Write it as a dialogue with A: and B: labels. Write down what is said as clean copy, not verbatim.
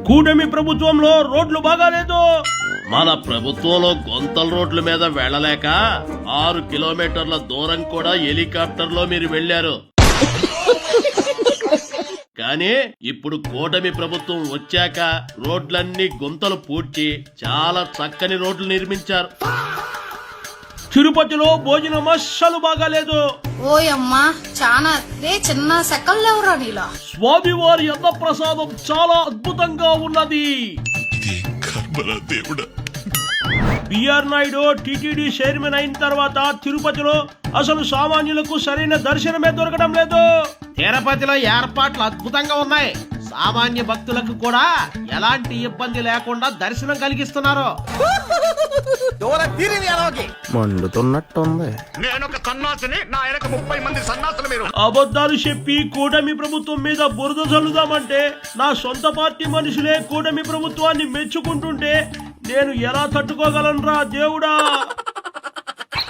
A: కూటమి ప్రభుత్వంలో రోడ్లు బాగాలేదు. మన ప్రభుత్వంలో గొంతల రోడ్ల మీద వెళ్ళలేక 6 కిలోమీటర్ల దూరం కూడా హెలికాప్టర్లో మీరు వెళ్లారు. కానీ ఇప్పుడు కూటమి ప్రభుత్వం వచ్చాక రోడ్లన్నీ గుంతలు పూడ్చి చాలా చక్కని రోడ్లు నిర్మించారు. తిరుపతిలో భోజనం అస్సలు బాగాలేదు.
B: ఓయమ్మా చానా చిన్న సెకల్లేవరా నీలా.
A: స్వామివారి అన్న ప్రసాదం చాలా అద్భుతంగా ఉన్నది. బిఆర్ నాయుడు టీటీడీ చైర్మన్ అయిన తర్వాత తిరుపతిలో అసలు సామాన్యులకు సరైన దర్శనమే దొరకడం లేదు.
C: తిరుపతిలో ఏర్పాట్లు అద్భుతంగా ఉన్నాయి. సామాన్య భక్తులకు కూడా ఎలాంటి ఇబ్బంది లేకుండా దర్శనం కలిగిస్తున్నారు.
D: మండుతున్నట్టుంది.
A: అబద్ధాలు చెప్పి కూటమి ప్రభుత్వం మీద బురద చల్లుదామంటే నా సొంత పార్టీ మనుషులే కూటమి ప్రభుత్వాన్ని మెచ్చుకుంటుంటే నేను ఎలా తట్టుకోగలనురా దేవుడా.